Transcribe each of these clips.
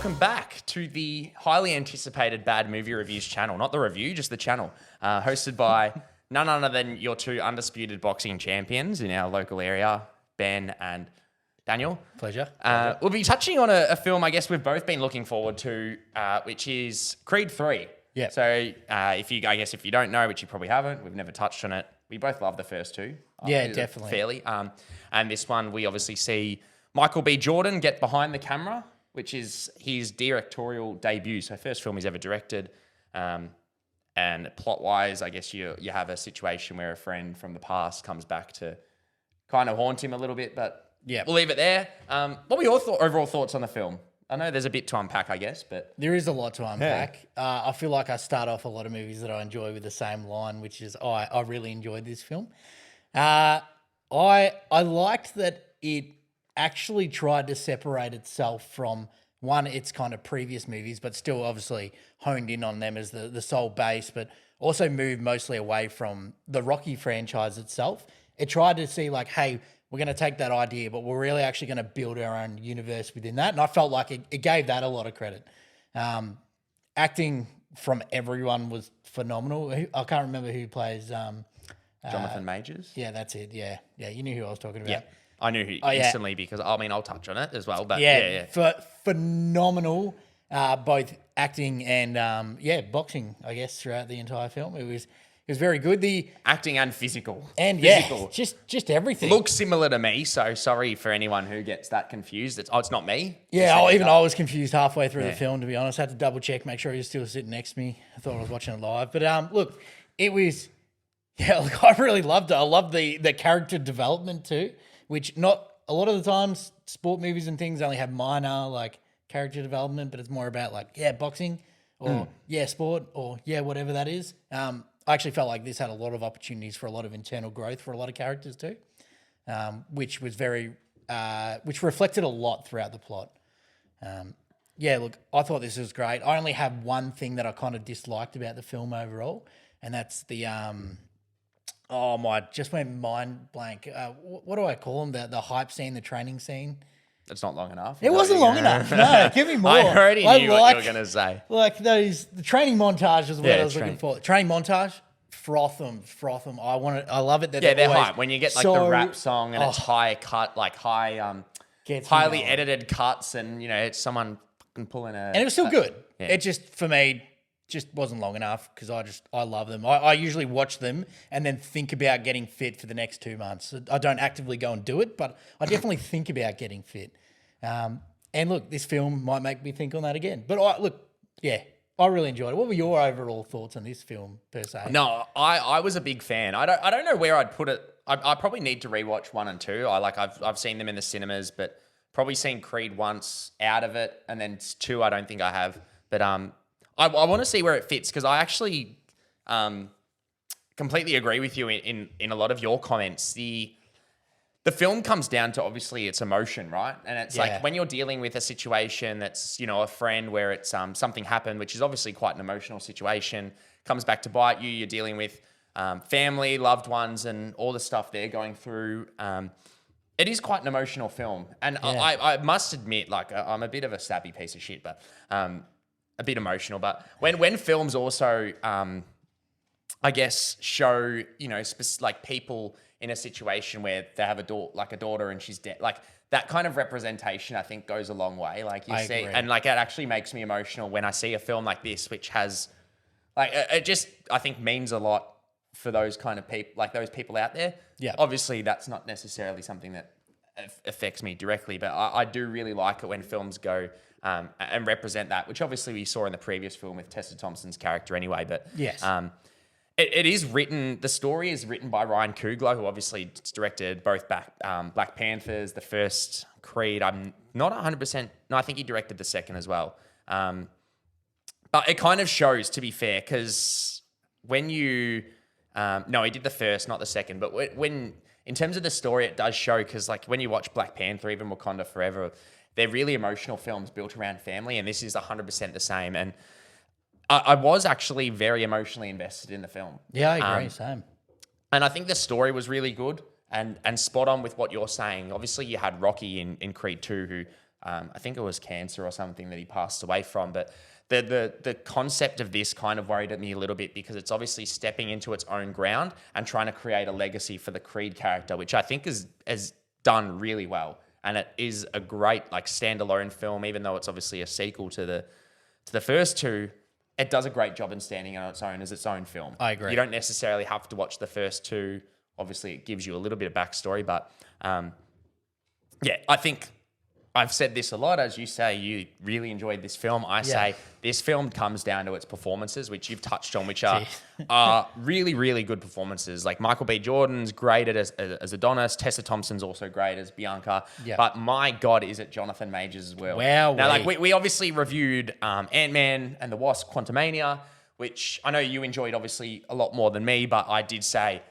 welcome back to the highly anticipated Bad Movie Reviews channel. Not the review, just the channel. Hosted by none other than your two undisputed boxing champions in our local area, Ben and Daniel. Pleasure. We'll be touching on a film I guess we've both been looking forward to, which is Creed 3. Yeah. So if you don't know, which you probably haven't, we've never touched on it. We both love the first two. Yeah, definitely. Fairly. And this one, we obviously see Michael B. Jordan get behind the camera, which is his directorial debut. So first film he's ever directed. And plot-wise, I guess you have a situation where a friend from the past comes back to kind of haunt him a little bit, but yeah, we'll leave it there. What were your overall thoughts on the film? I know there's a bit to unpack, I guess, but... There is a lot to unpack. Yeah. I feel like I start off a lot of movies that I enjoy with the same line, which is I really enjoyed this film. I liked that it actually tried to separate itself from, one, its kind of previous movies, but still obviously honed in on them as the sole base, but also moved mostly away from the Rocky franchise itself. It tried to see like, hey, we're going to take that idea, but we're really actually going to build our own universe within that. And I felt like it gave that a lot of credit. Acting from everyone was phenomenal. I can't remember who plays... Jonathan Majors? Yeah, that's it. Yeah, you knew who I was talking about. Yeah, I knew who instantly because, I'll touch on it as well. But phenomenal, both acting and, boxing, I guess, throughout the entire film. It was very good. The acting and physical. Just everything. Looks similar to me, so sorry for anyone who gets that confused. It's not me. Yeah, I was confused halfway through the film, to be honest. I had to double check, make sure he was still sitting next to me. I thought I was watching it live. But look, it was... Yeah, look, I really loved it. I loved the character development too, which not a lot of the times sport movies and things only have minor like character development, but it's more about like, boxing or sport or whatever that is. I actually felt like this had a lot of opportunities for a lot of internal growth for a lot of characters too, which was which reflected a lot throughout the plot. Look, I thought this was great. I only have one thing that I kind of disliked about the film overall, and that's the... just went mind blank. What do I call them? The hype scene, the training scene. It's not long enough. It wasn't long enough. No, give me more. I already knew what you were going to say. Like the training montage is what I was looking for. Training montage, froth them. I love it. They're hype. When you get like the rap song and it's high cut, like highly edited cuts, and it's someone fucking pulling and it was still good. Yeah. It just, for me, just wasn't long enough because I love them. I usually watch them and then think about getting fit for the next 2 months. I don't actively go and do it, but I definitely think about getting fit. And look, this film might make me think on that again. But I really enjoyed it. What were your overall thoughts on this film per se? No, I was a big fan. I don't know where I'd put it. I probably need to rewatch 1 and 2. I've seen them in the cinemas, but probably seen Creed once out of it, and then 2 I don't think I have. But I want to see where it fits because I actually completely agree with you in a lot of your comments. The film comes down to obviously its emotion, right? And it's like when you're dealing with a situation that's, a friend where it's something happened, which is obviously quite an emotional situation, comes back to bite you. You're dealing with family, loved ones, and all the stuff they're going through. It is quite an emotional film. And I must admit, like, I'm a bit of a sappy piece of shit, but... a bit emotional, but when films also, I guess, show like people in a situation where they have a daughter and she's dead, like that kind of representation, I think goes a long way. Like you see, and like it actually makes me emotional when I see a film like this, which has, like, it just I think means a lot for those kind of people, like those people out there. Yeah, obviously that's not necessarily something that affects me directly, but I do really like it when films go. And represent that, which obviously we saw in the previous film with Tessa Thompson's character anyway. But yes, it is written, the story is written by Ryan Coogler, who obviously directed both Black Panthers, the first Creed. I'm not 100%, no, I think he directed the second as well. But it kind of shows, to be fair, because when you, no, he did the first, not the second, but when in terms of the story, it does show, because like when you watch Black Panther, even Wakanda Forever, they're really emotional films built around family, and this is 100% the same. And I was actually very emotionally invested in the film. Yeah, I agree, same. And I think the story was really good and spot on with what you're saying. Obviously, you had Rocky in Creed 2, who I think it was cancer or something that he passed away from. But the concept of this kind of worried me a little bit because it's obviously stepping into its own ground and trying to create a legacy for the Creed character, which I think is done really well. And it is a great like standalone film, even though it's obviously a sequel to the first two. It does a great job in standing on its own as its own film. I agree. You don't necessarily have to watch the first two. Obviously, it gives you a little bit of backstory, but yeah, I think I've said this a lot. As you say, you really enjoyed this film. I say this film comes down to its performances, which you've touched on, which are really, really good performances. Like Michael B. Jordan's great as Adonis. Tessa Thompson's also great as Bianca. Yeah. But my God, is it Jonathan Majors as well? Wow. Now, like we obviously reviewed Ant-Man and the Wasp: Quantumania, which I know you enjoyed obviously a lot more than me, but I did say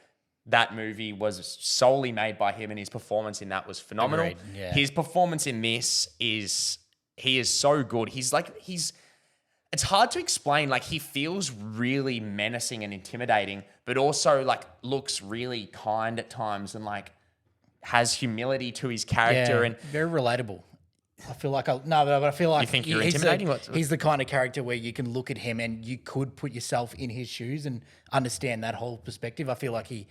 that movie was solely made by him and his performance in that was phenomenal. Agreed, yeah. His performance in this he is so good. It's hard to explain. Like he feels really menacing and intimidating, but also like looks really kind at times and like has humility to his character and very relatable. I feel like but I feel like you think you're intimidating. He's the kind of character where you can look at him and you could put yourself in his shoes and understand that whole perspective. I feel like he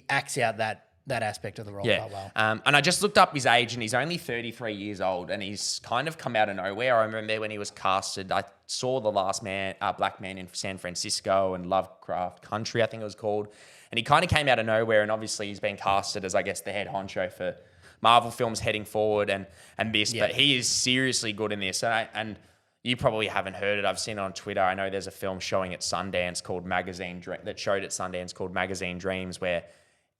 acts out that aspect of the role quite well. And I just looked up his age and he's only 33 years old and he's kind of come out of nowhere. I remember when he was casted, I saw The Last Black Man in San Francisco and Lovecraft Country, I think it was called. And he kind of came out of nowhere and obviously he's been casted as, I guess, the head honcho for Marvel films heading forward and this. But he is seriously good in this. And you probably haven't heard it. I've seen it on Twitter. I know there's a film showing at Sundance called Magazine Dreams, where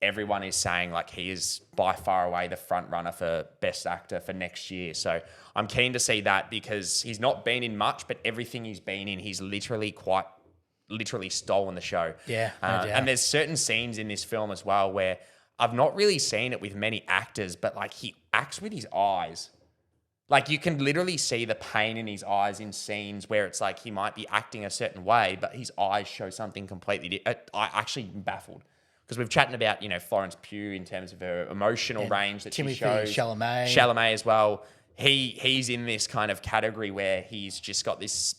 everyone is saying like he is by far away the front runner for Best Actor for next year. So I'm keen to see that because he's not been in much, but everything he's been in, he's literally stolen the show. Yeah, and there's certain scenes in this film as well where I've not really seen it with many actors, but like he acts with his eyes. Like you can literally see the pain in his eyes in scenes where it's like he might be acting a certain way, but his eyes show something completely different. I actually am baffled because we've chatted about, Florence Pugh in terms of her emotional range that Timothy she shows. Chalamet as well. He's in this kind of category where he's just got this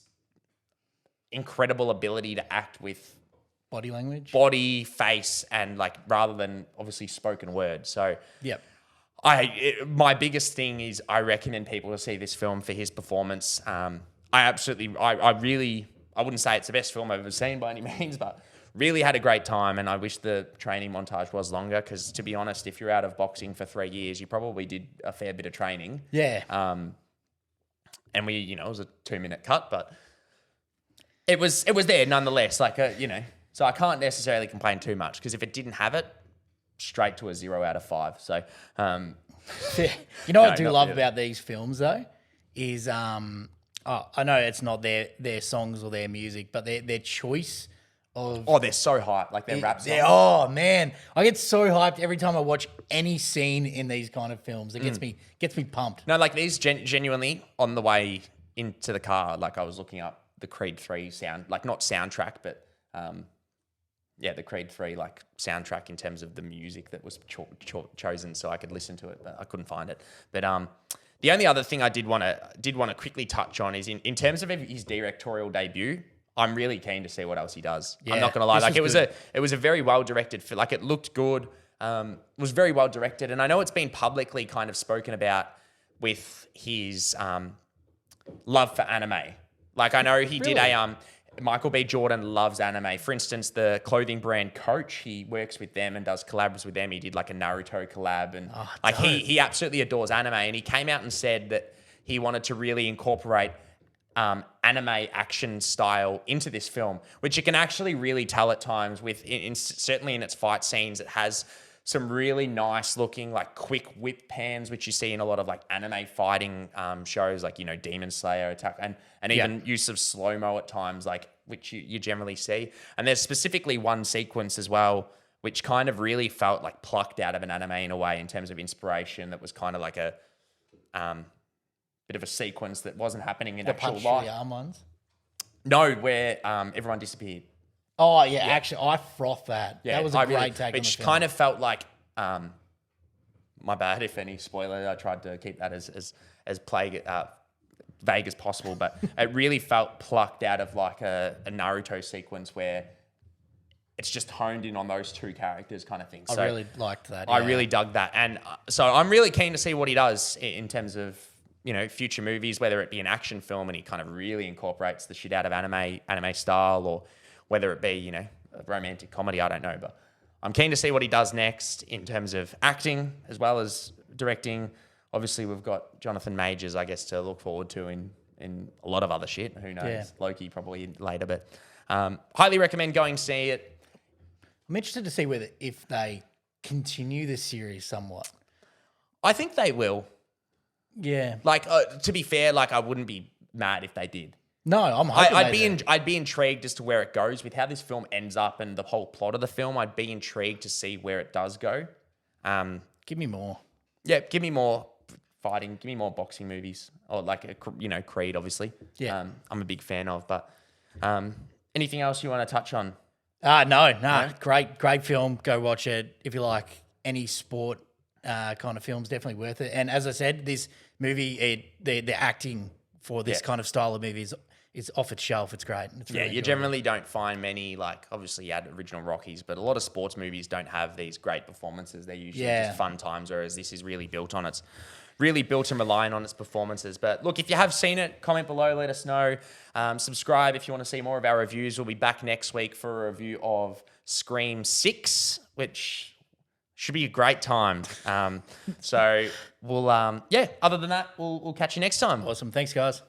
incredible ability to act with body language, body, face, and like rather than obviously spoken word. So yep. My biggest thing is I recommend people to see this film for his performance. I wouldn't say it's the best film I've ever seen by any means, but really had a great time. And I wish the training montage was longer because, to be honest, if you're out of boxing for 3 years, you probably did a fair bit of training. Yeah. And we, it was a 2-minute cut, but it was there nonetheless. So I can't necessarily complain too much because if it didn't have it, straight to a 0 out of 5. So, what I do love about these films though is, I know it's not their songs or their music, but their choice of. Oh, they're so hyped, like their rap songs. Oh man, I get so hyped every time I watch any scene in these kind of films. It gets me pumped. No, like these genuinely on the way into the car, like I was looking up the Creed 3 sound, like not soundtrack, but the Creed 3 like soundtrack in terms of the music that was chosen so I could listen to it, but I couldn't find it. But the only other thing I did want to quickly touch on is in terms of his directorial debut, I'm really keen to see what else he does. Yeah, I'm not gonna lie, like it was a very well directed film. Like it looked good, was very well directed, and I know it's been publicly kind of spoken about with his love for anime. Like I know he did Michael B. Jordan loves anime. For instance, the clothing brand Coach, he works with them and does collabs with them. He did like a Naruto collab and he absolutely adores anime. And he came out and said that he wanted to really incorporate anime action style into this film, which you can actually really tell at times with, certainly in its fight scenes, it has some really nice looking like quick whip pans, which you see in a lot of like anime fighting shows like, Demon Slayer, Attack, and even use of slow-mo at times, like which you generally see. And there's specifically one sequence as well, which kind of really felt like plucked out of an anime in a way in terms of inspiration. That was kind of like a bit of a sequence that wasn't happening in actual life. The arm ones? No, where everyone disappeared. Oh, yeah, actually, I frothed that. Yeah, that was a great take on the which film. kind of felt like my bad if any spoiler. I tried to keep that as vague as possible, but it really felt plucked out of like a Naruto sequence where it's just honed in on those two characters kind of thing. So I really liked that. I really dug that. And so I'm really keen to see what he does in terms of, future movies, whether it be an action film and he kind of really incorporates the shit out of anime style, or whether it be, a romantic comedy. I don't know, but I'm keen to see what he does next in terms of acting as well as directing. Obviously, we've got Jonathan Majors, I guess, to look forward to in a lot of other shit. Who knows? Yeah. Loki probably later, but highly recommend going see it. I'm interested to see if they continue the series somewhat. I think they will. Yeah. Like, to be fair, like I wouldn't be mad if they did. No, I'm hoping I'd be intrigued as to where it goes with how this film ends up and the whole plot of the film. I'd be intrigued to see where it does go. Give me more. Yeah, give me more fighting. Give me more boxing movies, or like Creed, obviously. Yeah, I'm a big fan of. But anything else you want to touch on? No. Great film. Go watch it if you like any sport kind of films. Definitely worth it. And as I said, this movie, the acting for this kind of style of movies is off its shelf. It's great. It's really you generally don't find many, like, obviously you had original Rockies, but a lot of sports movies don't have these great performances. They're usually just fun times, whereas this is really built and relying on its performances. But look, if you have seen it, comment below, let us know. Subscribe if you want to see more of our reviews. We'll be back next week for a review of Scream 6, which should be a great time. So we'll, other than that, we'll catch you next time. Awesome. Thanks, guys.